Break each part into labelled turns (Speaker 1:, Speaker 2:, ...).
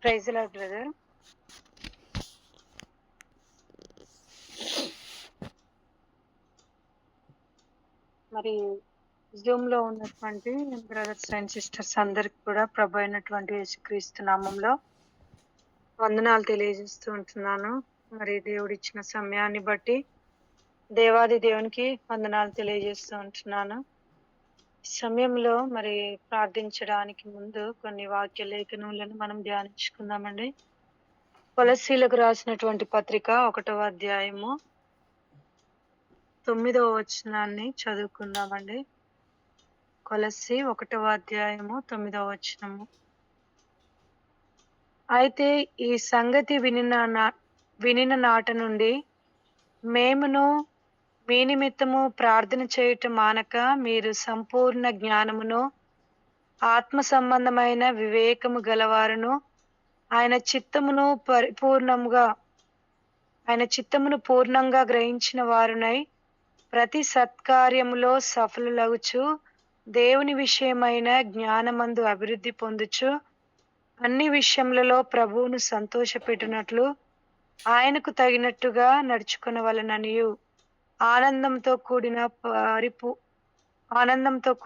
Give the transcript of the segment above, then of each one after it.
Speaker 1: Praise lord brother. మరి జూమ్‌లో ఉన్నటువంటి బ్రదర్స్ అండ్ సిస్టర్స్ అందరికి కూడా ప్రభు అయినటువంటి యేసుక్రీస్తు నామంలో వందనాలు తెలియజేస్తూ ఉంటున్నాను. మరి దేవుడిచ్చిన సమయాన్ని బట్టి దేవాది దేవునికి వందనాలు తెలియజేస్తూ ఉంటున్నాను. ఈ సమయంలో మరి ప్రార్థించడానికి ముందు కొన్ని వాక్య లేఖనములను మనం ధ్యానించుకుందామండి. కొలస్సీలకు రాసినటువంటి పత్రిక 1వ అధ్యాయము 9వ వచనాన్ని చదువుకుందామండి. కొలస్సీ 1వ అధ్యాయము 9వ వచనము. అయితే ఈ సంగతి వినిన నాట నుండి మేమును మీ నిమిత్తము ప్రార్థన చేయుట మానక మీరు సంపూర్ణ జ్ఞానమును ఆత్మ సంబంధమైన వివేకము గలవారును ఆయన చిత్తమును పూర్ణంగా గ్రహించిన వారునై ప్రతి సత్కార్యములో సఫలులగుచు దేవుని విషయమైన జ్ఞానమందు అభివృద్ధి పొందుచు అన్ని విషయములలో ప్రభువును సంతోషపెట్టునట్లు ఆయనకు తగినట్టుగా నడుచుకొనవలెననియు ఆనందంతో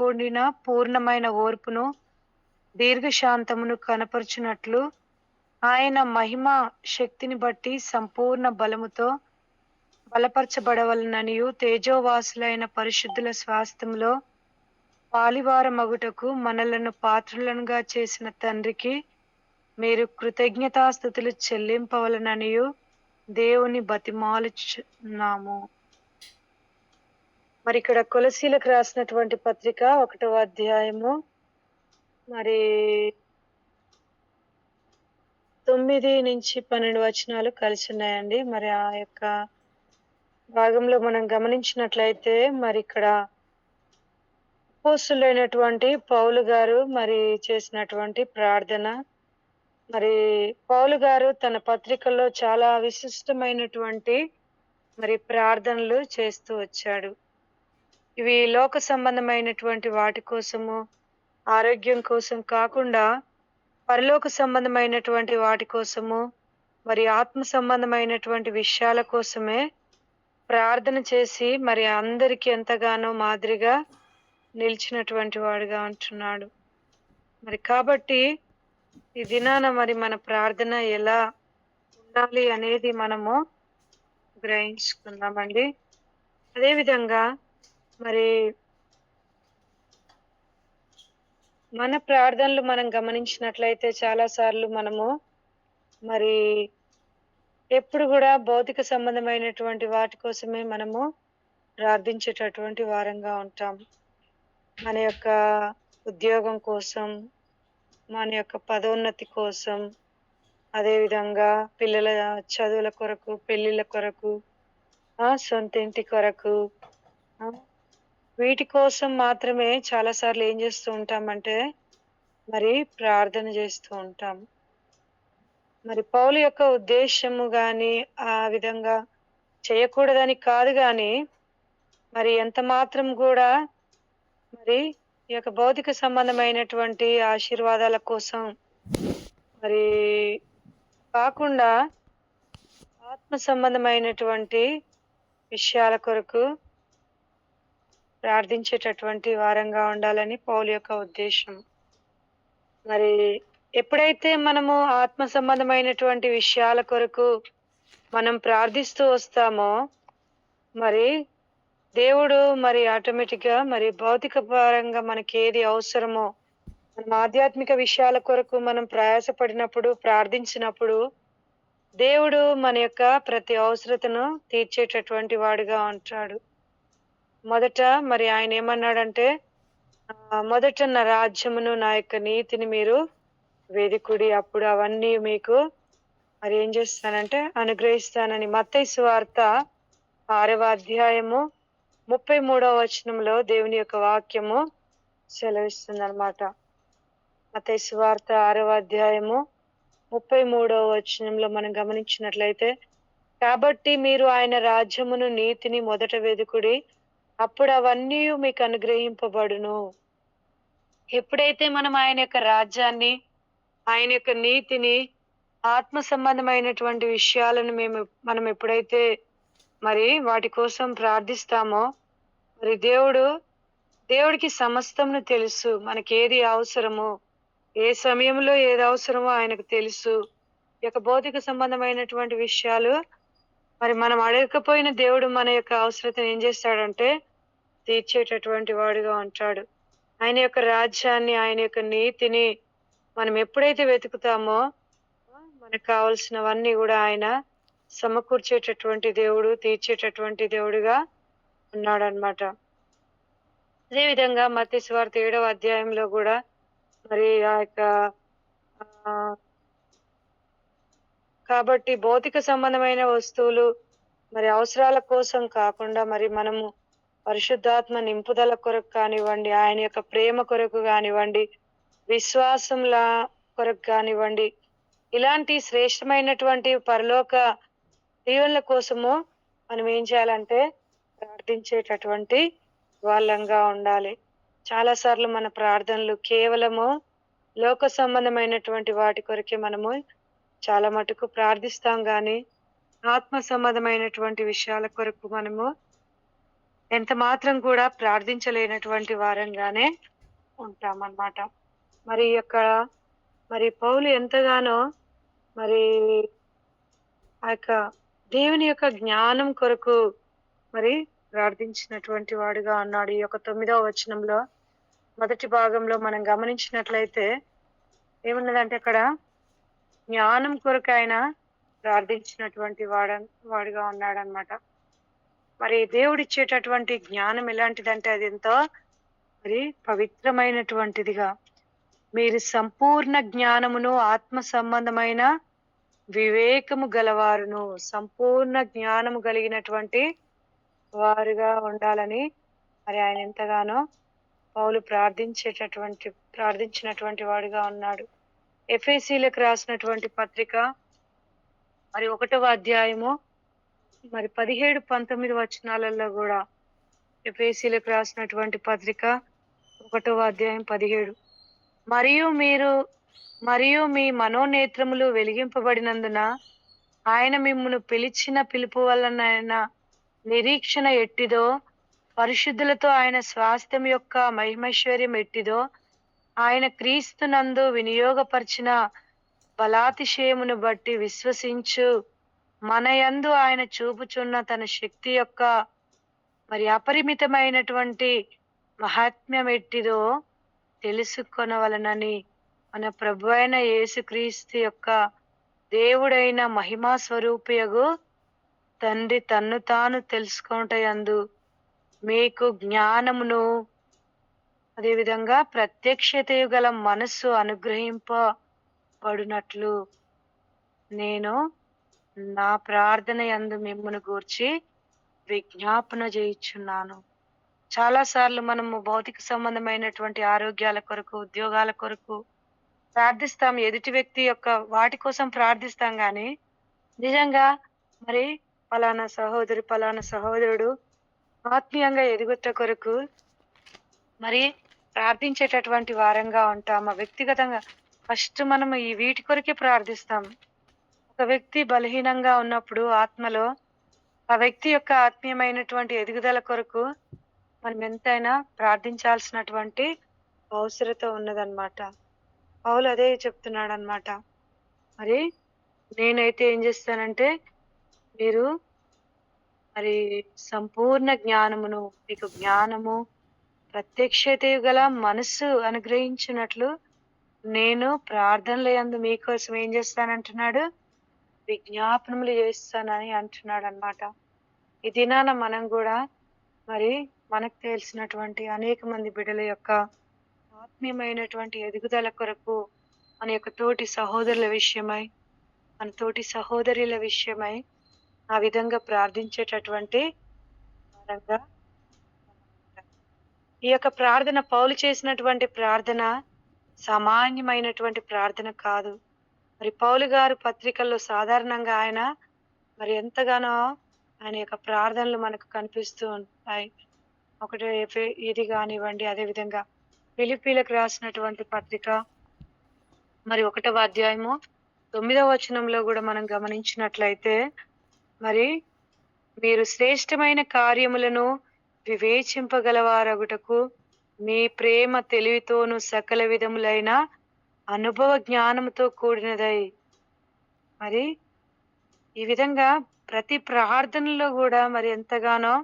Speaker 1: కూడిన పూర్ణమైన ఓర్పును దీర్ఘశాంతమును కనపరుచునట్లు ఆయన మహిమ శక్తిని బట్టి సంపూర్ణ బలముతో బలపరచబడవలననియు తేజోవాసులైన పరిశుద్ధుల స్వాస్థ్యంలో పాలివారమగుటకు మనలను పాత్రులనుగా చేసిన తండ్రికి మీరు కృతజ్ఞతాస్తుతులు చెల్లింపవలననియు దేవుని బతిమాలుచున్నాము. మరి ఇక్కడ కొలసీలకు రాసినటువంటి పత్రిక 1వ అధ్యాయము మరి 9 నుంచి 12 వచనాలు కలిసి ఉన్నాయండి. మరి ఆ యొక్క భాగంలో మనం గమనించినట్లయితే మరి ఇక్కడ అపోస్తలుడైనటువంటి పౌలు గారు మరి చేసినటువంటి ప్రార్థన, మరి పౌలు గారు తన పత్రికల్లో చాలా విశిష్టమైనటువంటి మరి ప్రార్థనలు చేస్తూ వచ్చాడు. ఇవి లోక సంబంధమైనటువంటి వాటి కోసము, ఆరోగ్యం కోసం కాకుండా పరలోక సంబంధమైనటువంటి వాటి కోసము, మరి ఆత్మ సంబంధమైనటువంటి విషయాల కోసమే ప్రార్థన చేసి మరి అందరికీ ఎంతగానో మాదిరిగా నిలిచినటువంటి వాడుగా ఉంటున్నాడు. మరి కాబట్టి ఈ దినాన మరి మన ప్రార్థన ఎలా ఉండాలి అనేది మనము గ్రహించుకుందామండి. అదేవిధంగా మరి మన ప్రార్థనలు మనం గమనించినట్లయితే చాలాసార్లు మనము మరి ఎప్పుడు కూడా భౌతిక సంబంధమైనటువంటి వాటి కోసమే మనము ప్రార్థించేటటువంటి వారంగా ఉంటాం. మన యొక్క ఉద్యోగం కోసం, మన యొక్క పదోన్నతి కోసం, అదేవిధంగా పిల్లల చదువుల కొరకు, పెళ్ళిళ్ళ కొరకు, సొంత ఇంటి కొరకు, వీటి కోసం మాత్రమే చాలాసార్లు ఏం చేస్తూ ఉంటామంటే మరి ప్రార్థన చేస్తూ ఉంటాం. మరి పౌలు యొక్క ఉద్దేశము కానీ ఆ విధంగా చేయకూడదని కాదు, కానీ మరి ఎంత మాత్రం కూడా మరి ఈ యొక్క భౌతిక సంబంధమైనటువంటి ఆశీర్వాదాల కోసం మరి కాకుండా ఆత్మ సంబంధమైనటువంటి విషయాల కొరకు ప్రార్థించేటటువంటి వారంగా ఉండాలని పౌలు యొక్క ఉద్దేశం. మరి ఎప్పుడైతే మనము ఆత్మ సంబంధమైనటువంటి విషయాల కొరకు మనం ప్రార్థిస్తూ వస్తామో మరి దేవుడు మరి ఆటోమేటిక్గా మరి భౌతిక పరంగా మనకి ఏది అవసరమో, మనం ఆధ్యాత్మిక విషయాల కొరకు మనం ప్రయాసపడినప్పుడు, ప్రార్థించినప్పుడు దేవుడు మన యొక్క ప్రతి అవసరతను తీర్చేటటువంటి వాడుగా ఉంటాడు. మొదట మరి ఆయన ఏమన్నాడంటే మొదట నా రాజ్యమును నా యొక్క నీతిని మీరు వెదుకుడి, అప్పుడు అవన్నీ మీకు మరి ఏం చేస్తానంటే అనుగ్రహిస్తానని మత్తయి సువార్త 6వ అధ్యాయము 33వ వచనంలో దేవుని యొక్క వాక్యము సెలవిస్తుంది అనమాట. మత్తయి సువార్త 6వ అధ్యాయము 33వ వచనంలో మనం గమనించినట్లయితే, కాబట్టి మీరు ఆయన రాజ్యమును నీతిని మొదట వెదుకుడి, అప్పుడు అవన్నీ మీకు అనుగ్రహింపబడును. ఎప్పుడైతే మనం ఆయన యొక్క రాజ్యాన్ని, ఆయన యొక్క నీతిని ఆత్మ సంబంధమైనటువంటి విషయాలను మనం ఎప్పుడైతే మరి వాటి కోసం ప్రార్థిస్తామో, మరి దేవుడికి సమస్తమును తెలుసు. మనకేది అవసరమో, ఏ సమయంలో ఏది అవసరమో ఆయనకు తెలుసు. ఈ యొక్క భౌతిక సంబంధమైనటువంటి విషయాలు మరి మనం అడగకపోయిన దేవుడు మన యొక్క అవసరతను ఏం చేస్తాడంటే తీర్చేటటువంటి వాడుగా ఉంటాడు. ఆయన యొక్క రాజ్యాన్ని, ఆయన యొక్క నీతిని మనం ఎప్పుడైతే వెతుకుతామో మనకు కావలసినవన్నీ గూడా ఆయన సమకూర్చేటటువంటి దేవుడు, తీర్చేటటువంటి దేవుడుగా ఉన్నాడనమాట. అదే విధంగా మత్తయి సువార్త 7వ అధ్యాయంలో గూడా మరి ఆ యొక్క ఆహ్, కాబట్టి భౌతిక సంబంధమైన వస్తువులు మరి అవసరాల కోసం కాకుండా మరి మనము పరిశుద్ధాత్మ నింపుదల కొరకు కానివ్వండి, ఆయన యొక్క ప్రేమ కొరకు గానివ్వండి, విశ్వాసంలా కొరకు కానివ్వండి, ఇలాంటి శ్రేష్టమైనటువంటి పరలోక దీవెనల కోసము మనం ఏం చేయాలంటే ప్రార్థించేటటువంటి వాళ్ళంగా ఉండాలి. చాలా సార్లు మన ప్రార్థనలు కేవలము లోక సంబంధమైనటువంటి వాటి కొరకే మనము చాలా మటుకు ప్రార్థిస్తాం గాని, ఆత్మ సంబంధమైనటువంటి విషయాల కొరకు మనము ఎంత మాత్రం కూడా ప్రార్థించలేనటువంటి వారంగానే ఉంటామన్నమాట. మరి మరి పౌలు ఎంతగానో మరి ఆ యొక్క దేవుని యొక్క జ్ఞానం కొరకు మరి ప్రార్థించినటువంటి వాడుగా ఉన్నాడు. ఈ యొక్క 9వ వచనంలో మొదటి భాగంలో మనం గమనించినట్లయితే ఏమున్నదంటే అక్కడ జ్ఞానం కొరకు ఆయన ప్రార్థించినటువంటి వాడుగా ఉన్నాడనమాట. మరి దేవుడిచ్చేటటువంటి జ్ఞానం ఎలాంటిదంటే అది ఎంతో మరి పవిత్రమైనటువంటిదిగా మీరు సంపూర్ణ జ్ఞానమును ఆత్మ సంబంధమైన వివేకము గలవారును సంపూర్ణ జ్ఞానము కలిగినటువంటి వారుగా ఉండాలని మరి ఆయన ఎంతగానో పౌలు ప్రార్థించినటువంటి వాడుగా ఉన్నాడు. ఎఫెసీలకు రాసినటువంటి పత్రిక మరి 1వ అధ్యాయము మరి 17, 19 వచనాలలో కూడా ఎఫెసీలకు రాసినటువంటి పత్రిక 1వ అధ్యాయం 17 మరియు మీ మనోనేత్రములు వెలిగింపబడినందున ఆయన మిమ్మును పిలిచిన పిలుపు వలన నిరీక్షణ ఎట్టిదో, పరిశుద్ధులతో ఆయన స్వాస్థ్యం యొక్క మహిమైశ్వర్యం ఎట్టిదో, ఆయన క్రీస్తునందు వినియోగపరిచిన బలాతిశయమును బట్టి విశ్వసించు మన యందు ఆయన చూపుచున్న తన శక్తి యొక్క మరి అపరిమితమైనటువంటి మహాత్మ్యం ఎట్టిదో తెలుసుకొనవలనని మన ప్రభు అయిన యేసుక్రీస్తు యొక్క దేవుడైన మహిమా స్వరూపియగు తండ్రి తన్ను తాను తెలుసుకొనుటయందు మీకు జ్ఞానమును అదేవిధంగా ప్రత్యక్షతయు గల మనస్సు అనుగ్రహింపబడినట్లు నేను నా ప్రార్థన యందు మిమ్మును గూర్చి విజ్ఞాపన చేయుచున్నాను. చాలా సార్లు మనము భౌతిక సంబంధమైనటువంటి ఆరోగ్యాల కొరకు, ఉద్యోగాల కొరకు ప్రార్థిస్తాం. ఎదుటి వ్యక్తి యొక్క వాటి కోసం ప్రార్థిస్తాం గాని నిజంగా మరి పలానా సహోదరుడు ఆత్మీయంగా ఎదుగుట కొరకు మరి ప్రార్థించేటటువంటి వారంగా ఉంటాము. వ్యక్తిగతంగా ఫస్ట్ మనము ఈ వీటి కొరకే ప్రార్థిస్తాం. ఒక వ్యక్తి బలహీనంగా ఉన్నప్పుడు ఆత్మలో ఆ వ్యక్తి యొక్క ఆత్మీయమైనటువంటి ఎదుగుదల కొరకు మనం ఎంతైనా ప్రార్థించాల్సినటువంటి అవసరత ఉన్నదన్నమాట. పౌలు అదే చెప్తున్నాడన్నమాట. మరి నేనైతే ఏం చేస్తానంటే మీరు మరి సంపూర్ణ జ్ఞానమును మీకు జ్ఞానము ప్రత్యక్షతయు గల మనస్సు అనుగ్రహించినట్లు నేను ప్రార్థనల యందు మీకోసం ఏం చేస్తానంటున్నాడు, విజ్ఞాపనములు చేస్తానని అంటున్నాడు అన్నమాట. ఈ దినాన మనం కూడా మరి మనకు తెలిసినటువంటి అనేక మంది బిడ్డల యొక్క ఆత్మీయమైనటువంటి ఎదుగుదల కొరకు మన యొక్క తోటి సహోదరుల విషయమై, మన తోటి సహోదరుల విషయమై ఆ విధంగా ప్రార్థించేటటువంటి వారంగా ఈ యొక్క ప్రార్థన పౌలు చేసినటువంటి ప్రార్థన సామాన్యమైనటువంటి ప్రార్థన కాదు. మరి పౌలు గారు పత్రికల్లో సాధారణంగా ఆయన మరి ఎంతగానో ఆయన యొక్క ప్రార్థనలు మనకు కనిపిస్తూ ఉంటాయి. ఒకటి ఇది కానివ్వండి, అదేవిధంగా ఫిలిప్పీలకు రాసినటువంటి పత్రిక మరి 1వ అధ్యాయము 9వ వచనంలో కూడా మనం గమనించినట్లయితే మరి మీరు శ్రేష్టమైన కార్యములను వివేచింపగలవారగుటకు మీ ప్రేమ తెలివితోను సకల విధములైన అనుభవ జ్ఞానముతో కూడినదై. మరి ఈ విధంగా ప్రతి ప్రార్థనలో కూడా మరి ఎంతగానో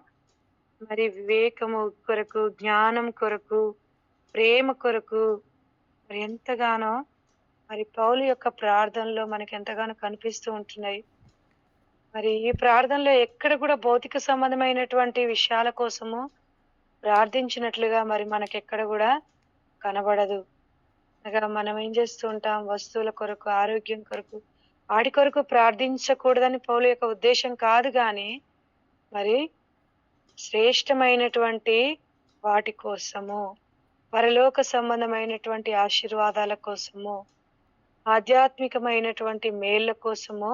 Speaker 1: మరి వివేకము కొరకు, జ్ఞానం కొరకు, ప్రేమ కొరకు మరి ఎంతగానో మరి పౌలు యొక్క ప్రార్థనలో మనకి ఎంతగానో కనిపిస్తూ ఉంటున్నాయి. మరి ఈ ప్రార్థనలో ఎక్కడ కూడా భౌతిక సంబంధమైనటువంటి విషయాల కోసము ప్రార్థించినట్లుగా మరి మనకెక్కడ కూడా కనబడదు. అనగా మనం ఏం చేస్తూ ఉంటాం, వస్తువుల కొరకు, ఆరోగ్యం కొరకు, వాటి కొరకు ప్రార్థించకూడదని పౌలు యొక్క ఉద్దేశం కాదు గాని మరి శ్రేష్టమైనటువంటి వాటి కోసము, పరలోక సంబంధమైనటువంటి ఆశీర్వాదాల కోసము, ఆధ్యాత్మికమైనటువంటి మేళ్ల కోసము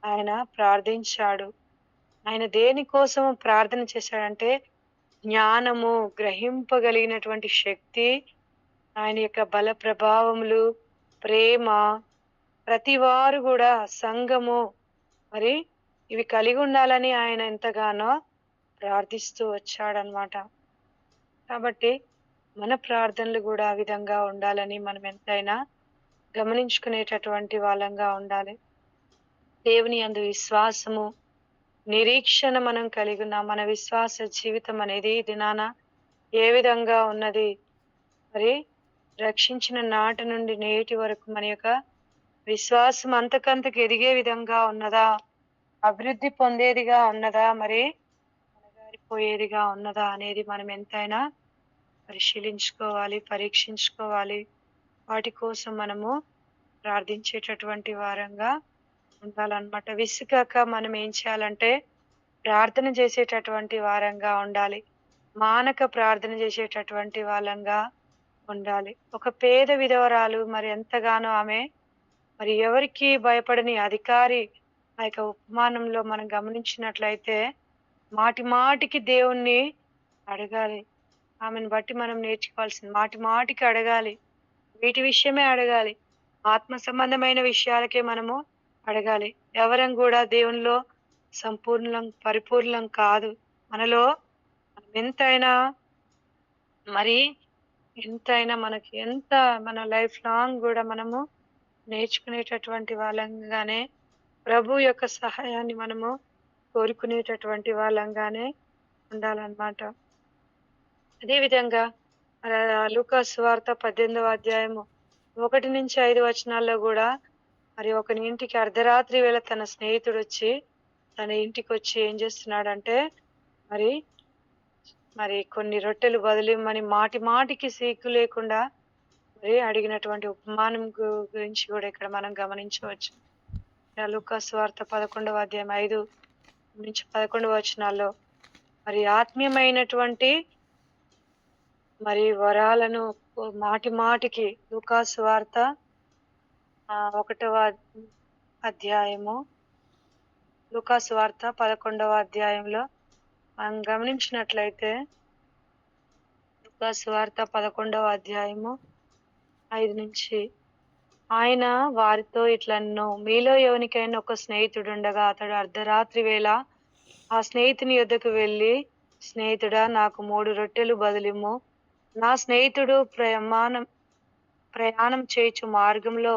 Speaker 1: ఆయన ప్రార్థించాడు. ఆయన దేని కోసము ప్రార్థన చేశాడంటే జ్ఞానము, గ్రహింపగలిగినటువంటి శక్తి, ఆయన యొక్క బల ప్రభావములు, ప్రేమ, ప్రతి వారు కూడా సంఘము మరి ఇవి కలిగి ఉండాలని ఆయన ఎంతగానో ప్రార్థిస్తూ వచ్చాడనమాట. కాబట్టి మన ప్రార్థనలు కూడా ఆ విధంగా ఉండాలని మనం ఎంతైనా గమనించుకునేటటువంటి వాళ్ళంగా ఉండాలి. దేవుని యందు విశ్వాసము, నిరీక్షణ మనం కలిగి ఉన్నాం. మన విశ్వాస జీవితం అనేది ఈ దినాన ఏ విధంగా ఉన్నది, మరి రక్షించిన నాటి నుండి నేటి వరకు మన యొక్క విశ్వాసం అంతకంతకు ఎదిగే విధంగా ఉన్నదా, అభివృద్ధి పొందేదిగా ఉన్నదా, మరి అనగారిపోయేదిగా ఉన్నదా అనేది మనం ఎంతైనా పరిశీలించుకోవాలి, పరీక్షించుకోవాలి. వాటి కోసం మనము ప్రార్థించేటటువంటి వారంగా ఉండాలన్నమాట. విసుగాక మనం ఏం చేయాలంటే ప్రార్థన చేసేటటువంటి వారంగా ఉండాలి. మానక ప్రార్థన చేసేటటువంటి వాళ్ళంగా ఉండాలి. ఒక పేద విధవరాలు మరి ఎంతగానో ఆమె మరి ఎవరికి భయపడని అధికారి ఆ యొక్క ఉపమానంలో మనం గమనించినట్లయితే మాటి మాటికి దేవుణ్ణి అడగాలి. ఆమెను బట్టి మనం నేర్చుకోవాల్సింది మాటి మాటికి అడగాలి. వీటి విషయమే అడగాలి. ఆత్మ సంబంధమైన విషయాలకే మనము అడగాలి. ఎవరం కూడా దేవునిలో సంపూర్ణం, పరిపూర్ణం కాదు. మనలో ఎంతైనా మరి ఎంతైనా మనకి ఎంత మన లైఫ్ లాంగ్ కూడా మనము నేర్చుకునేటటువంటి వాళ్ళంగానే, ప్రభు యొక్క సహాయాన్ని మనము కోరుకునేటటువంటి వాళ్ళంగానే ఉండాలన్నమాట. అదేవిధంగా లూకా సువార్త 18వ అధ్యాయము 1-5 వచనాల్లో కూడా మరి ఒకని ఇంటికి అర్ధరాత్రి వేళ తన స్నేహితుడు వచ్చి తన ఇంటికి వచ్చి ఏం చేస్తున్నాడంటే మరి మరి కొన్ని రొట్టెలు బదులిమ్మని మాటి మాటికి సిగ్గు లేకుండా మరి అడిగినటువంటి ఉపమానం గురించి కూడా ఇక్కడ మనం గమనించవచ్చు. లూకా సువార్త 11వ అధ్యాయం 5-11 వచనాల్లో మరి ఆత్మీయమైనటువంటి మరి వరాలను మాటి మాటికి లూకా సువార్త 1వ అధ్యాయము, లూకా సువార్త 11వ అధ్యాయంలో మనం గమనించినట్లయితే లూకా సువార్త 11వ అధ్యాయము 5 నుంచి ఆయన వారితో ఇట్లన్నో, మీలో ఎవరికైనా ఒక స్నేహితుడు ఉండగా అతడు అర్ధరాత్రి వేళ ఆ స్నేహితుని యొద్దకు వెళ్ళి, స్నేహితుడా నాకు 3 రొట్టెలు బదులిమ్ము, నా స్నేహితుడు ప్రయాణం చేయుచు మార్గంలో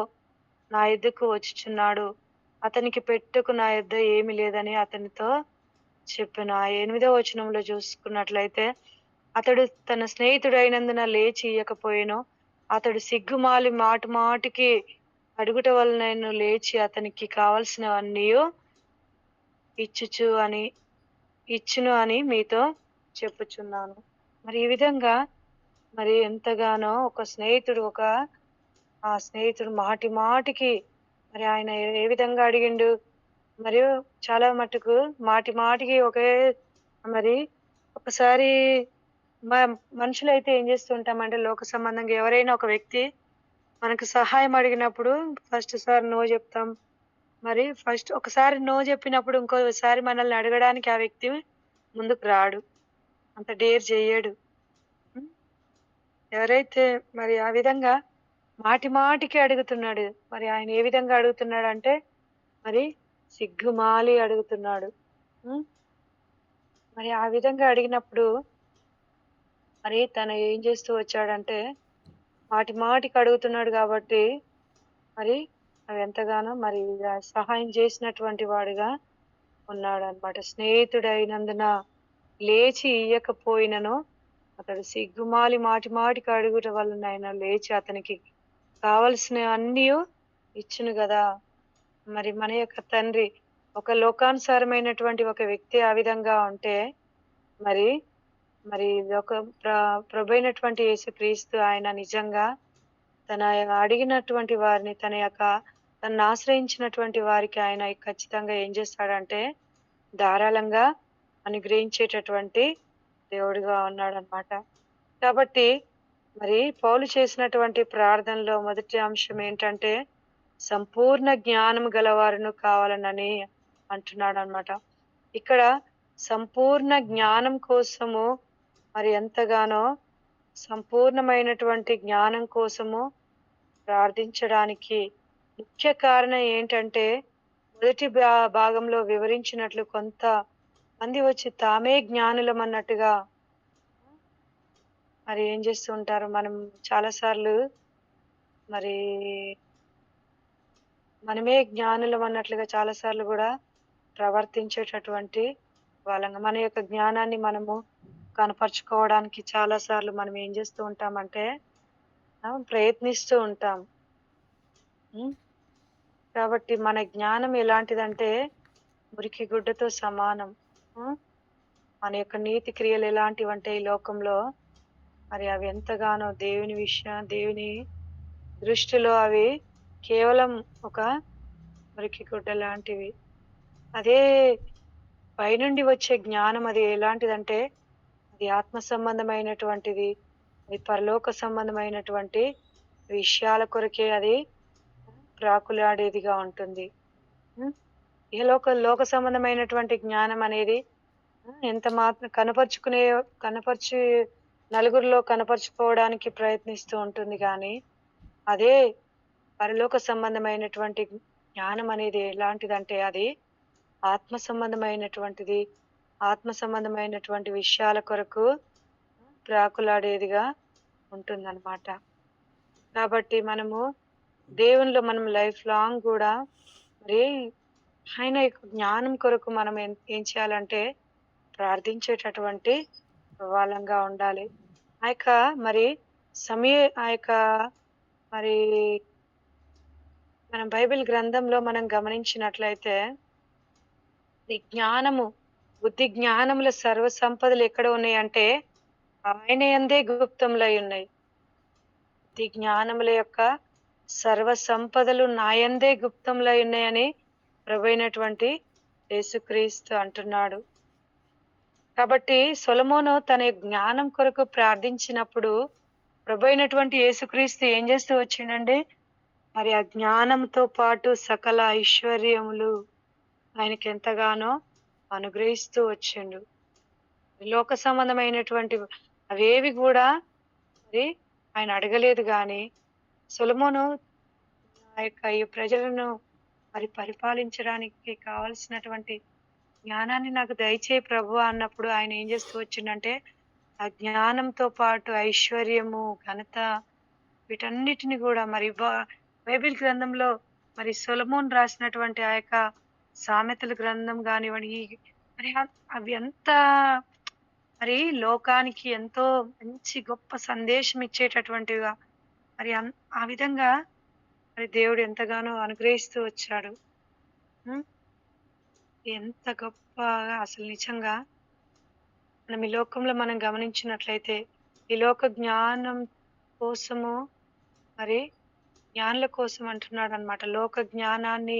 Speaker 1: నా యొద్దకు వచ్చుచున్నాడు, అతనికి పెట్టుకు నా యొద్ద ఏమి లేదని అతనితో చెప్పెను. 8వ వచనంలో చూసుకున్నట్లయితే అతడు తన స్నేహితుడైనందున లేచి ఇయ్యకపోయెను. అతడు సిగ్గుమాలి మాటి మాటికి అడుగుట వలన లేచి అతనికి కావలసినవన్నీ ఇచ్చును అని మీతో చెప్పుచున్నాను. మరి ఈ విధంగా మరి ఎంతగానో ఆ స్నేహితుడు మాటి మాటికి మరి ఆయన ఏ విధంగా అడిగిండు, మరియు చాలా మటుకు మాటి మాటికి మరి ఒకసారి మనుషులైతే ఏం చేస్తుంటామంటే లోక సంబంధంగా ఎవరైనా ఒక వ్యక్తి మనకు సహాయం అడిగినప్పుడు ఫస్ట్ సారి నో చెప్తాం. మరి ఒకసారి నో చెప్పినప్పుడు ఇంకోసారి మనల్ని అడగడానికి ఆ వ్యక్తి ముందుకు రాడు, అంత డేర్ చెయ్యడు. ఎవరైతే మరి ఆ విధంగా మాటి మాటికి అడుగుతున్నాడు. మరి ఆయన ఏ విధంగా అడుగుతున్నాడంటే, మరి సిగ్గుమాలి అడుగుతున్నాడు. హ్మ్. మరి ఆ విధంగా అడిగినప్పుడు మరి తను ఏం చేస్తూ వచ్చాడంటే, మాటి మాటికి అడుగుతున్నాడు గాబట్టి, మరి అవి ఎంతగానో మరి సహాయం చేసినటువంటి వాడుగా ఉన్నాడనమాట. స్నేహితుడైనందున లేచి ఇయ్యకపోయినను, అతడు సిగ్గుమాలి మాటి మాటికి అడుగుట వలన ఆయన లేచి అతనికి కావలసినవన్నీయు ఇచ్చును గదా! మరి మన యొక్క తండ్రి ఒక లోకానుసారమైనటువంటి ఒక వ్యక్తి ఆ విధంగా ఉంటే, మరి మరి ఒక ప్ర ప్రభైనటువంటి యేసుక్రీస్తు ఆయన నిజంగా తన అడిగినటువంటి వారిని తనను ఆశ్రయించినటువంటి వారికి ఆయన ఖచ్చితంగా ఏం చేస్తాడంటే, ధారాళంగా అనుగ్రహించేటటువంటి దేవుడుగా ఉన్నాడనమాట. కాబట్టి మరి పౌలు చేసినటువంటి ప్రార్థనలో మొదటి అంశం ఏంటంటే, సంపూర్ణ జ్ఞానం గలవారును కావాలనని అంటున్నాడనమాట. ఇక్కడ సంపూర్ణ జ్ఞానం కోసము మరి ఎంతగానో సంపూర్ణమైనటువంటి జ్ఞానం కోసము ప్రార్థించడానికి ముఖ్య కారణం ఏంటంటే, మొదటి భాగంలో వివరించినట్లు కొంతమంది వచ్చి తామే జ్ఞానులమన్నట్టుగా మరి ఏం చేస్తూ ఉంటారు. మనం చాలా సార్లు మరి మనమే జ్ఞానులమన్నట్లుగా చాలా సార్లు గూడా ప్రవర్తించేటటువంటి వాళ్ళంగా. మన యొక్క జ్ఞానాన్ని మనము కనపరుచుకోవడానికి చాలా సార్లు మనం ఏం చేస్తూ ఉంటామంటే ప్రయత్నిస్తూ ఉంటాం. హ్మ్. కాబట్టి మన జ్ఞానం ఎలాంటిదంటే మురికి గుడ్డతో సమానం. హ్మ్. మన యొక్క నీతి క్రియలు ఎలాంటివంటే ఈ లోకంలో మరి అవి ఎంతగానో దేవుని దృష్టిలో అవి కేవలం ఒక మురికి గుడ్డ లాంటివి. అదే పైనుండి వచ్చే జ్ఞానం అది ఎలాంటిదంటే అది ఆత్మ సంబంధమైనటువంటిది. అది పరలోక సంబంధమైనటువంటి విషయాల కొరకే అది ప్రాకులాడేదిగా ఉంటుంది. హ్మ్. లోక సంబంధమైనటువంటి జ్ఞానం అనేది ఎంత మాత్రం కనపరుచు నలుగురిలో కనపరుచుకోవడానికి ప్రయత్నిస్తూ ఉంటుంది గానీ, అదే పరలోక సంబంధమైనటువంటి జ్ఞానం అనేది ఎలాంటిదంటే అది ఆత్మ సంబంధమైనటువంటిది. ఆత్మ సంబంధమైనటువంటి విషయాల కొరకు ప్రాకులాడేదిగా ఉంటుందన్నమాట. కాబట్టి మనము దేవునిలో మనం లైఫ్ లాంగ్ గూడా మరి ఆయన యొక్క జ్ఞానం కొరకు మనం ఏం చేయాలంటే ప్రార్థించేటటువంటి వాళ్ళంగా ఉండాలి. ఆ యొక్క మరి ఆ యొక్క మరి మనం బైబిల్ గ్రంథంలో మనం గమనించినట్లయితే ఈ బుద్ధి జ్ఞానముల సర్వ సంపదలు ఎక్కడ ఉన్నాయంటే ఆయన యందే గుప్తములై ఉన్నాయి. బుద్ధి జ్ఞానముల యొక్క సర్వ సంపదలు నా యందే గుప్తములై ఉన్నాయని ప్రభువైనటువంటి యేసుక్రీస్తు అంటున్నాడు. కాబట్టి సొలొమోను తన జ్ఞానం కొరకు ప్రార్థించినప్పుడు ప్రభువైనటువంటి యేసుక్రీస్తు ఏం చేస్తూ వచ్చిండండి? మరి ఆ జ్ఞానంతో పాటు సకల ఐశ్వర్యములు ఆయనకి ఎంతగానో అనుగ్రహిస్తూ వచ్చిండు. లోక సంబంధమైనటువంటి అవేవి కూడా మరి ఆయన అడగలేదు గాని సొలొమోను ఈ ప్రజలను మరి పరిపాలించడానికి కావలసినటువంటి జ్ఞానాన్ని నాకు దయచేయి ప్రభువా అన్నప్పుడు ఆయన ఏం చేస్తూ వచ్చిండంటే ఆ జ్ఞానంతో పాటు ఐశ్వర్యము, ఘనత వీటన్నిటిని కూడా మరి బైబిల్ గ్రంథంలో మరి సొలొమోను రాసినటువంటి ఆ యొక్క సామెతల గ్రంథం గానివ్వండి, మరి అవి ఎంత మరి లోకానికి ఎంతో మంచి గొప్ప సందేశం ఇచ్చేటటువంటివిగా మరి ఆ విధంగా మరి దేవుడు ఎంతగానో అనుగ్రహిస్తూ వచ్చాడు. ఎంత గొప్పగా అసలు నిజంగా మనం ఈ లోకంలో మనం గమనించినట్లయితే ఈ లోక జ్ఞానం కోసము మరి జ్ఞానుల కోసం అంటున్నాడు అనమాట. లోక జ్ఞానాన్ని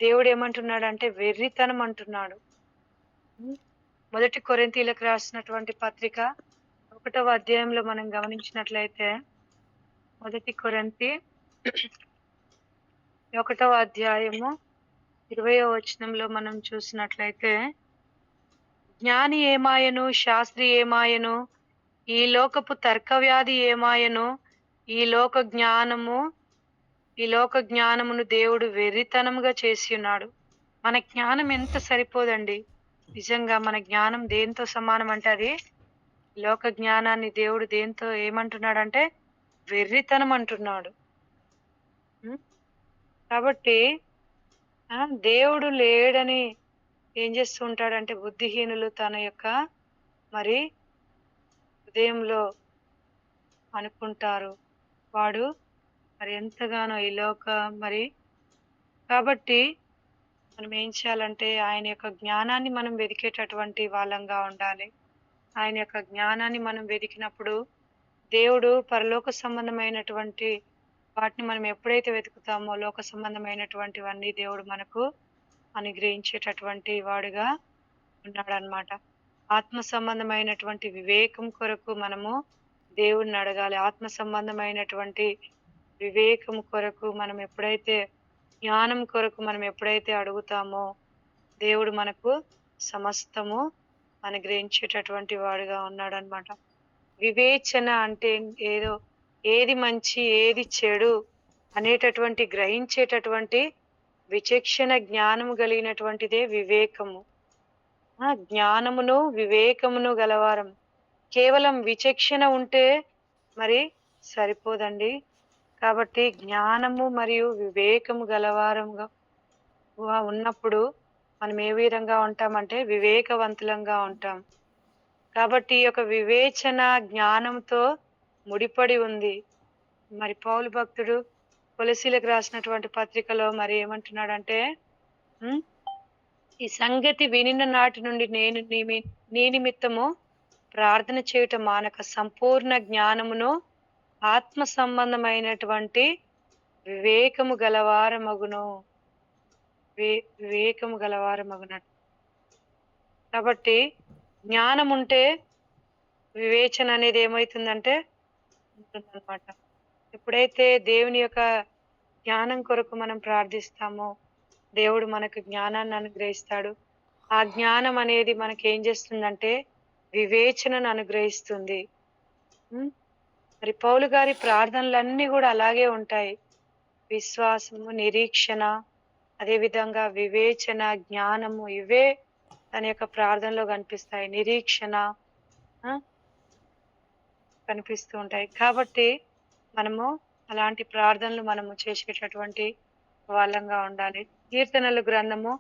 Speaker 1: దేవుడు ఏమంటున్నాడంటే వెర్రితనం అంటున్నాడు. మొదటి కొరింథీయులకు రాసినటువంటి పత్రిక 1వ అధ్యాయంలో మనం గమనించినట్లయితే మొదటి కొరింథీ 1వ అధ్యాయము 20వ వచనంలో మనం చూసినట్లయితే జ్ఞాని ఏమాయను, శాస్త్రి ఏమాయను, ఈ లోకపు తర్కవ్యాధి ఏమాయను, ఈ లోక జ్ఞానము ఈ లోక జ్ఞానమును దేవుడు వెర్రితనముగా చేసి ఉన్నాడు. మన జ్ఞానం ఎంత సరిపోదండి. నిజంగా మన జ్ఞానం దేనితో సమానం అంటే అది లోక జ్ఞానాన్ని దేవుడు దేనితో ఏమంటున్నాడంటే వెర్రితనం అంటున్నాడు. హ్మ్. కాబట్టి దేవుడు లేడని ఏం చేస్తూ ఉంటాడంటే బుద్ధిహీనులు తన యొక్క మరి హృదయంలో అనుకుంటారు. వాడు మరి ఎంతగానో ఈ లోక మరి కాబట్టి మనం ఏం చేయాలంటే ఆయన యొక్క జ్ఞానాన్ని మనం వెదికేటటువంటి వాళ్ళంగా ఉండాలి. ఆయన యొక్క జ్ఞానాన్ని మనం వెదికినప్పుడు దేవుడు పరలోక సంబంధమైనటువంటి వాటిని మనం ఎప్పుడైతే వెతుకుతామో లోక సంబంధమైనటువంటివన్నీ దేవుడు మనకు అనుగ్రహించేటటువంటి వాడుగా ఉన్నాడనమాట. ఆత్మ సంబంధమైనటువంటి వివేకం కొరకు మనము దేవుడిని అడగాలి. ఆత్మ సంబంధమైనటువంటి వివేకం కొరకు మనం ఎప్పుడైతే జ్ఞానం కొరకు మనం ఎప్పుడైతే అడుగుతామో దేవుడు మనకు సమస్తము అనుగ్రహించేటటువంటి వాడుగా ఉన్నాడనమాట. వివేచన అంటే ఏదో ఏది మంచి ఏది చెడు అనేటటువంటి గ్రహించేటటువంటి విచక్షణ జ్ఞానము కలిగినటువంటిదే వివేకము. జ్ఞానమును వివేకమును గలవారం. కేవలం విచక్షణ ఉంటే మరి సరిపోదండి. కాబట్టి జ్ఞానము మరియు వివేకము గలవారంగా ఉన్నప్పుడు మనం ఏ విధంగా ఉంటామంటే వివేకవంతులంగా ఉంటాం. కాబట్టి ఈ యొక్క వివేచన జ్ఞానంతో ముడిపడి ఉంది. మరి పౌలు భక్తుడు కొలసీలకు రాసినటువంటి పత్రికలో మరి ఏమంటున్నాడంటే ఈ సంగతి వినిన నాటి నుండి నేను నీ నిమిత్తము ప్రార్థన చేయటం మానక సంపూర్ణ జ్ఞానమును ఆత్మ సంబంధమైనటువంటి వివేకము గలవారమగును. వివేకము గలవారమగునట్టు. కాబట్టి జ్ఞానం ఉంటే వివేచన అనేది ఏమవుతుందంటే ఉంటుందన్నమాట. ఎప్పుడైతే దేవుని యొక్క జ్ఞానం కొరకు మనం ప్రార్థిస్తామో దేవుడు మనకు జ్ఞానాన్ని అనుగ్రహిస్తాడు. ఆ జ్ఞానం అనేది మనకి ఏం చేస్తుందంటే వివేచనను అనుగ్రహిస్తుంది. మరి పౌలు గారి ప్రార్థనలన్నీ కూడా అలాగే ఉంటాయి. విశ్వాసము, నిరీక్షణ, అదేవిధంగా వివేచన, జ్ఞానము ఇవే తన యొక్క ప్రార్థనలో కనిపిస్తాయి. నిరీక్షణ కనిపిస్తూ ఉంటాయి. కాబట్టి మనము అలాంటి ప్రార్థనలు మనము చేసేటటువంటి వాళ్ళంగా ఉండాలి. కీర్తనల గ్రంథము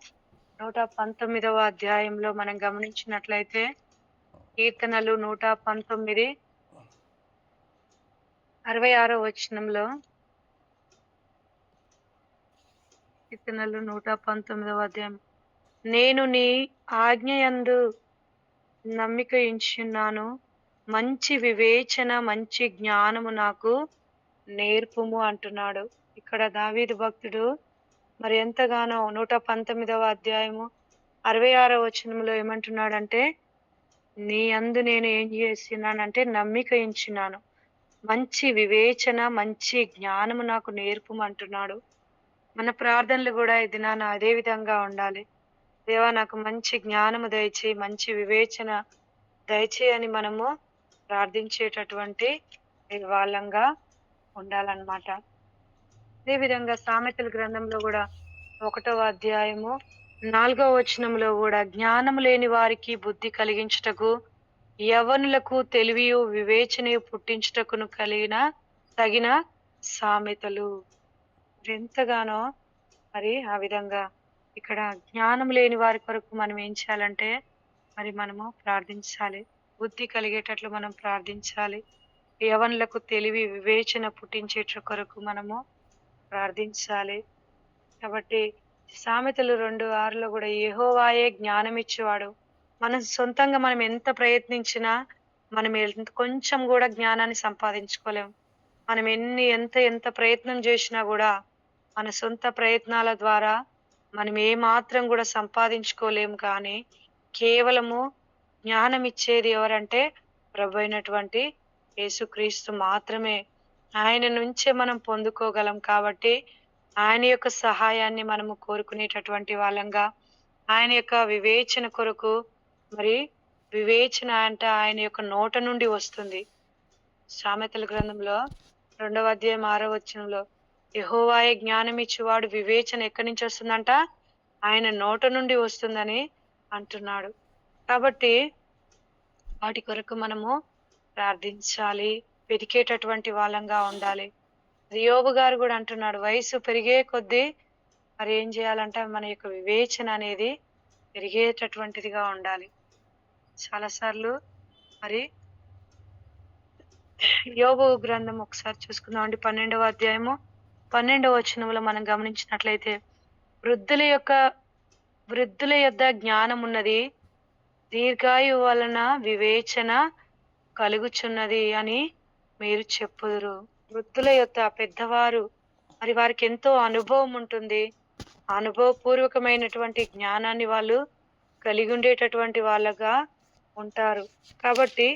Speaker 1: 119వ అధ్యాయంలో మనం గమనించినట్లయితే కీర్తనలు 119 66వ వచనంలో కీర్తనలు 119వ అధ్యాయం నేను నీ ఆజ్ఞయందు నమ్మిక ఉంచున్నాను, మంచి వివేచన మంచి జ్ఞానము నాకు నేర్పుము అంటున్నాడు. ఇక్కడ దావీదు భక్తుడు మరి ఎంతగానో 119వ అధ్యాయము 66వ వచనంలో ఏమంటున్నాడంటే నీ అందు నేను ఏం చేస్తున్నానంటే నమ్మిక ఉంచున్నాను, మంచి వివేచన మంచి జ్ఞానము నాకు నేర్పుము అంటున్నాడు. మన ప్రార్థనలు కూడా ఈ దినాన అదే విధంగా ఉండాలి. దేవా నాకు మంచి జ్ఞానము దయచేయి, మంచి వివేచన దయచేయి అని మనము ప్రార్థించేటటువంటి వాళ్ళంగా ఉండాలన్నమాట. అదేవిధంగా సామెతల గ్రంథంలో కూడా 1వ అధ్యాయము 4వ వచనంలో కూడా జ్ఞానము లేని వారికి బుద్ధి కలిగించుటకు యవ్వనులకు తెలివియు వివేచనయు పుట్టించుటకును తగిన సామెతలు. ఎంతగానో మరి ఆ విధంగా ఇక్కడ జ్ఞానం లేని వారి కొరకు మనం ఏం చేయాలంటే మరి మనము ప్రార్థించాలి. బుద్ధి కలిగేటట్లు మనం ప్రార్థించాలి. యవ్వనులకు తెలివి వివేచన పుట్టించేట కొరకు మనము ప్రార్థించాలి. కాబట్టి సామెతలు 2:6లో కూడా యెహోవాయే జ్ఞానం ఇచ్చేవాడు. మనం సొంతంగా మనం ఎంత ప్రయత్నించినా మనం కొంచెం కూడా జ్ఞానాన్ని సంపాదించుకోలేము. మనం ఎంత ప్రయత్నం చేసినా కూడా మన సొంత ప్రయత్నాల ద్వారా మనం ఏమాత్రం కూడా సంపాదించుకోలేము. కానీ కేవలము జ్ఞానం ఇచ్చేది ఎవరంటే ప్రభు అయినటువంటి యేసుక్రీస్తు మాత్రమే. ఆయన నుంచే మనం పొందుకోగలం. కాబట్టి ఆయన యొక్క సహాయాన్ని మనము కోరుకునేటటువంటి వాళ్ళంగా ఆయన యొక్క వివేచన కొరకు మరి వివేచన అంటే ఆయన యొక్క నోట నుండి వస్తుంది. సామెతల గ్రంథంలో 2వ అధ్యాయం 6వ వచనంలో యెహోవాయే జ్ఞానం ఇచ్చువాడు, వివేచన ఎక్కడి నుంచి వస్తుందంట? ఆయన నోట నుండి వస్తుందని అంటున్నాడు. కాబట్టి వాటి కొరకు మనము ప్రార్థించాలి, వెతికేటటువంటి వాళ్ళంగా ఉండాలి. యోబు గారు కూడా అంటున్నాడు, వయసు పెరిగే కొద్దీ మరి ఏం చేయాలంట? మన యొక్క వివేచన అనేది పెరిగేటటువంటిదిగా ఉండాలి. చాలాసార్లు మరి యోబు గ్రంథం ఒకసారి చూసుకుందామండి. 12వ అధ్యాయము 12వ వచనంలో మనం గమనించినట్లయితే, వృద్ధుల యొద్ద జ్ఞానం ఉన్నది, దీర్ఘాయువు వలన వివేచన కలుగుచున్నది అని మీరు చెప్పుదురు. వృద్ధుల యొక్క పెద్దవారు మరి వారికి ఎంతో అనుభవం ఉంటుంది. అనుభవపూర్వకమైనటువంటి జ్ఞానాన్ని వాళ్ళు కలిగి ఉండేటటువంటి వాళ్ళగా ఉంటారు. కాబట్టి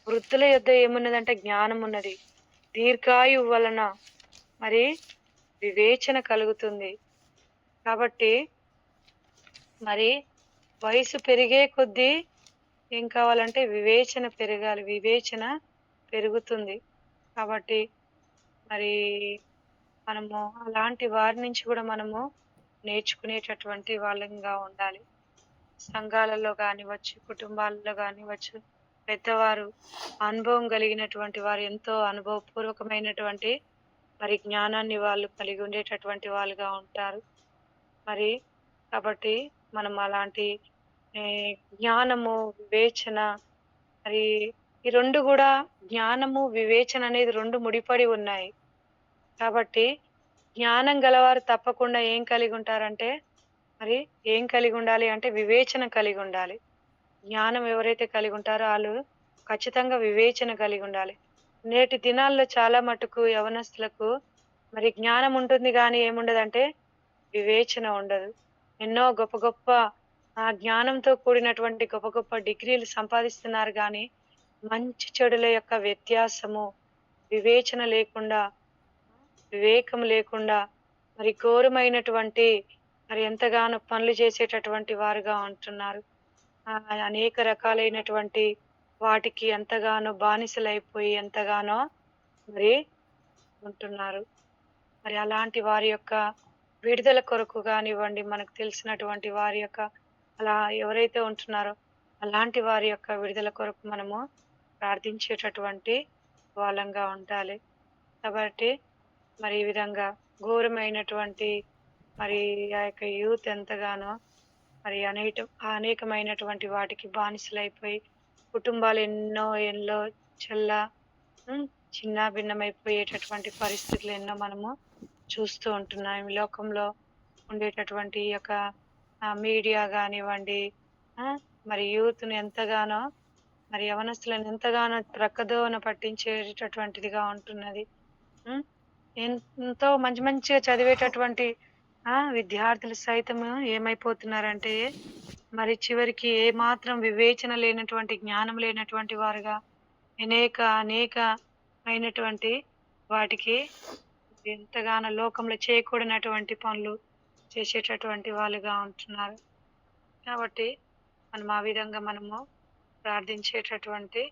Speaker 1: వృద్ధుల యొద్ద ఏమున్నదంటే జ్ఞానం ఉన్నది. దీర్ఘాయువు వలన మరి వివేచన కలుగుతుంది. కాబట్టి మరి వయసు పెరిగే కొద్దీ ఏం కావాలంటే వివేచన పెరగాలి. వివేచన పెరుగుతుంది. కాబట్టి మరి మనము అలాంటి వారి నుంచి కూడా మనము నేర్చుకునేటటువంటి వాళ్ళంగా ఉండాలి. సంఘాలలో కానివచ్చు, కుటుంబాలలో కానివచ్చు, పెద్దవారు అనుభవం కలిగినటువంటి వారు, ఎంతో అనుభవపూర్వకమైనటువంటి మరి జ్ఞానాన్ని వాళ్ళు కలిగి ఉండేటటువంటి వాళ్ళుగా ఉంటారు. మరి కాబట్టి మనం అలాంటి జ్ఞానము, వివేచన, మరి ఈ 2 కూడా, జ్ఞానము, వివేచన అనేది 2 ముడిపడి ఉన్నాయి. కాబట్టి జ్ఞానం గలవారు తప్పకుండా ఏం కలిగి ఉంటారంటే, మరి ఏం కలిగి ఉండాలి అంటే వివేచన కలిగి ఉండాలి. జ్ఞానం ఎవరైతే కలిగి ఉంటారో వాళ్ళు ఖచ్చితంగా వివేచన కలిగి ఉండాలి. నేటి దినాల్లో చాలా మటుకు యవనస్తులకు మరి జ్ఞానం ఉంటుంది కానీ ఏముండదంటే వివేచన ఉండదు. ఎన్నో గొప్ప గొప్ప జ్ఞానంతో కూడినటువంటి గొప్ప గొప్ప డిగ్రీలు సంపాదిస్తున్నారు కానీ మంచి చెడుల యొక్క వ్యత్యాసము, వివేచన లేకుండా, వివేకం లేకుండా మరి ఘోరమైనటువంటి మరి ఎంతగానో పనులు చేసేటటువంటి వారుగా ఉంటున్నారు. అనేక రకాలైనటువంటి వాటికి ఎంతగానో బానిసలైపోయి ఎంతగానో మరి ఉంటున్నారు. మరి అలాంటి వారి యొక్క విడుదల కొరకు కానివ్వండి, మనకు తెలిసినటువంటి వారి యొక్క అలా ఎవరైతే ఉంటున్నారో అలాంటి వారి యొక్క విడుదల కొరకు మనము ప్రార్థించేటటువంటి వాళ్ళంగా ఉండాలి. కాబట్టి మరి ఈ విధంగా ఘోరమైనటువంటి మరి ఆ యొక్క యూత్ ఎంతగానో మరి అనేకమైనటువంటి వాటికి బానిసలైపోయి కుటుంబాలు ఎన్నో చిన్న భిన్నమైపోయేటటువంటి పరిస్థితులు ఎన్నో మనము చూస్తూ ఉంటున్నాం. ఈ లోకంలో ఉండేటటువంటి ఈ యొక్క మీడియా కానివ్వండి, మరి యూత్ను ఎంతగానో, మరి యవనస్తులను ఎంతగానో ప్రక్కదోవన పట్టించేటటువంటిదిగా ఉంటున్నది. ఎంతో మంచిగా చదివేటటువంటి విద్యార్థులు సైతం ఏమైపోతున్నారంటే మరి చివరికి ఏ మాత్రం వివేచన లేనటువంటి, జ్ఞానం లేనటువంటి వారుగా అనేక అయినటువంటి వాటికి ఎంతగానో లోకంలో చేయకూడనటువంటి పనులు చేసేటటువంటి వాళ్ళుగా ఉంటున్నారు. కాబట్టి మనం ఆ విధంగా మనము ప్రార్థించేటటువంటి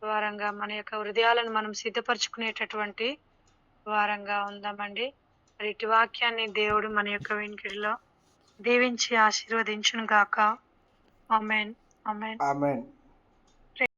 Speaker 1: వారంగా, మన యొక్క హృదయాలను మనం సిద్ధపరచుకునేటటువంటి వారంగా ఉందామండి. మరి ఇటు వాక్యాన్ని దేవుడు మన యొక్క వినికిడిలో దీవించి ఆశీర్వదించును గాక. ఆమేన్. ఆమేన్.
Speaker 2: ఆమేన్.